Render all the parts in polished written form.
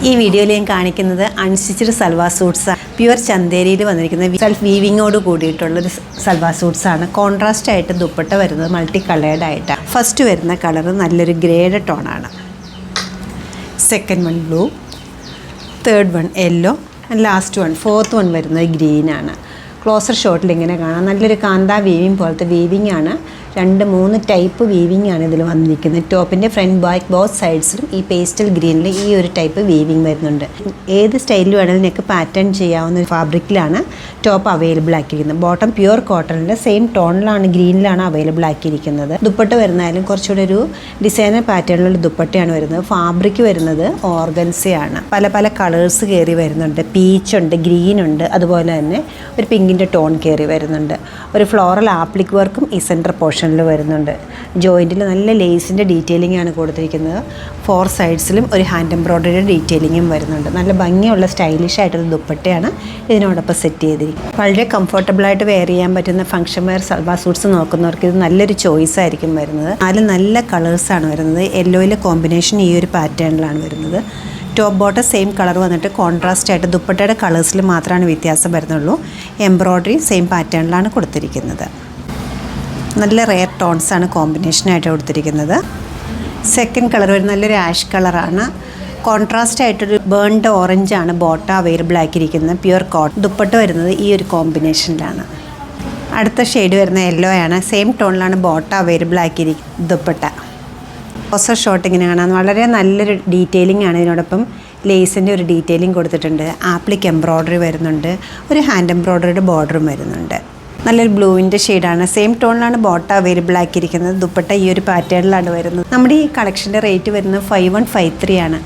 ഈ വീഡിയോയിൽ ഞാൻ കാണിക്കുന്നത് അൺസ്റ്റിച്ച്ഡ് സൽവാർ സൂട്ട്സ് പ്യുവർ ചന്തേരിയിൽ വന്നിരിക്കുന്ന സെൽഫ് വീവിങ്ങോട് കൂടിയിട്ടുള്ളൊരു സൽവാർ സൂട്ട്സാണ്. കോൺട്രാസ്റ്റ് ആയിട്ട് ദുപ്പട്ട വരുന്നത് മൾട്ടി കളേർഡ് ആയിട്ടാണ്. ഫസ്റ്റ് വരുന്ന കളർ നല്ലൊരു ഗ്രേഡ് ടോണാണ്. Second one blue, third one yellow, last one fourth one വരുന്നത് ഗ്രീനാണ്. ക്ലോസർ ഷോട്ടിൽ ഇങ്ങനെ കാണാം. നല്ലൊരു കാന്താ വീവിങ് പോലത്തെ വീവിങ് ആണ്. 2-3 ടൈപ്പ് വീവിങ് ആണ് ഇതിൽ വന്നിരിക്കുന്നത്. ടോപ്പിൻ്റെ ഫ്രണ്ട് ബാക്ക് ബോത്ത് സൈഡ്സിലും ഈ പേസ്റ്റൽ ഗ്രീനിൽ ഈ ഒരു ടൈപ്പ് വീവിങ് വരുന്നുണ്ട്. ഏത് സ്റ്റൈലിൽ വേണമെങ്കിലും നിങ്ങൾക്ക് പാറ്റേൺ ചെയ്യാവുന്ന ഫാബ്രിക്കിലാണ് ടോപ്പ് അവൈലബിൾ ആക്കിയിരിക്കുന്നത്. ബോട്ടം പ്യുവർ കോട്ടണിൽ സെയിം ടോണിലാണ്, ഗ്രീനിലാണ് അവൈലബിൾ ആക്കിയിരിക്കുന്നത്. ദുപ്പട്ട വരുന്നാലും കുറച്ചുകൂടെ ഒരു ഡിസൈനർ പാറ്റേണിലുള്ള ദുപ്പട്ടയാണ് വരുന്നത്. ഫാബ്രിക് വരുന്നത് ഓർഗൻസയാണ്. പല പല കളേഴ്സ് കയറി വരുന്നുണ്ട്. പീച്ച് ഉണ്ട്, ഗ്രീൻ ഉണ്ട്, അതുപോലെ തന്നെ ഒരു പിങ്കിൻ്റെ ടോൺ കയറി വരുന്നുണ്ട്. ഒരു ഫ്ലോറൽ ആപ്ലിക് വർക്കും ഈ സെൻറ്റർ പോർഷനിൽ വരുന്നുണ്ട്. ജോയിൻറ്റിൽ നല്ല ലേസിൻ്റെ ഡീറ്റെയിലിംഗ് ആണ് കൊടുത്തിരിക്കുന്നത്. 4 സൈഡ്സിലും ഒരു ഹാൻഡ് എംബ്രോയ്ഡറിയുടെ ഡീറ്റെയിലിങ്ങും വരുന്നുണ്ട്. നല്ല ഭംഗിയുള്ള സ്റ്റൈലിഷ് ആയിട്ടുള്ള ദുപ്പട്ടയാണ് ഇതിനോടൊപ്പം സെറ്റ് ചെയ്തിരിക്കുന്നത്. വളരെ കംഫർട്ടബിളായിട്ട് വെയർ ചെയ്യാൻ പറ്റുന്ന ഫംഗ്ഷൻ വെയർ സൽവാർ സൂട്ട്സ് നോക്കുന്നവർക്ക് ഇത് നല്ലൊരു ചോയ്സ് ആയിരിക്കും വരുന്നത്. 4 നല്ല കളേഴ്സാണ് വരുന്നത്. യെല്ലോയിലെ കോമ്പിനേഷൻ ഈ ഒരു പാറ്റേണിലാണ് വരുന്നത്. ടോപ്പ് ബോട്ടം സെയിം കളർ വന്നിട്ട് കോൺട്രാസ്റ്റ് ആയിട്ട് ദുപ്പട്ടയുടെ കളേഴ്സിൽ മാത്രമാണ് വ്യത്യാസം വരുന്നുള്ളൂ. എംബ്രോയ്ഡറി സെയിം പാറ്റേണിലാണ് കൊടുത്തിരിക്കുന്നത്. നല്ല റെയർ ടോൺസാണ് കോമ്പിനേഷനായിട്ട് കൊടുത്തിരിക്കുന്നത്. സെക്കൻഡ് കളർ വരുന്നത് നല്ലൊരു ആഷ് കളറാണ്. കോൺട്രാസ്റ്റ് ആയിട്ടൊരു ബേൺഡ് ഓറഞ്ചാണ് ബോട്ട അവൈലബിൾ ആക്കിയിരിക്കുന്നത്. Pure cotton. ദുപ്പട്ട വരുന്നത് ഈ ഒരു കോമ്പിനേഷനിലാണ്. അടുത്ത ഷെയ്ഡ് വരുന്ന യെല്ലോ ആണ്. സെയിം ടോണിലാണ് ബോട്ട അവൈലബിൾ ആക്കിയിരിക്കുന്നത്. ദുപ്പട്ട ക്ലോസർ ഷോട്ട് ഇങ്ങനെ കാണാം. വളരെ നല്ലൊരു ഡീറ്റെയിലിംഗ് ആണ്. ഇതിനോടൊപ്പം ലേസിൻ്റെ ഒരു ഡീറ്റെയിലിംഗ് കൊടുത്തിട്ടുണ്ട്. ആപ്ലിക് എംബ്രോയ്ഡറി വരുന്നുണ്ട്. ഒരു ഹാൻഡ് എംബ്രോയ്ഡറിയുടെ ബോർഡറും വരുന്നുണ്ട്. നല്ലൊരു ബ്ലൂവിൻ്റെ ഷെയ്ഡാണ്. സെയിം ടോണിലാണ് ബോട്ട അവൈലബിൾ ആക്കിയിരിക്കുന്നത്. ദുപ്പട്ട ഈ ഒരു പാറ്റേണിലാണ് വരുന്നത്. നമ്മുടെ ഈ കളക്ഷൻ്റെ റേറ്റ് വരുന്നത് 5153 ആണ്.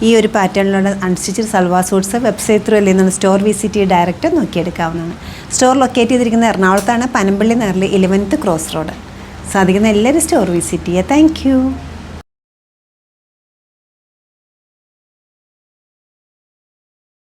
ഈ ഒരു പാറ്റേണിലുള്ള unstitched salwar suits website through അല്ലെങ്കിൽ സ്റ്റോർ വിസിറ്റ് ചെയ്ത് ഡയറക്റ്റ് നോക്കിയെടുക്കാവുന്നതാണ്. സ്റ്റോർ ലൊക്കേറ്റ് ചെയ്തിരിക്കുന്നത് എറണാകുളത്താണ്, പനമ്പള്ളി നേറിൽ 11th ക്രോസ് റോഡ്. സാധിക്കുന്ന എല്ലാവരും സ്റ്റോർ വിസിറ്റ് ചെയ്യുക. താങ്ക്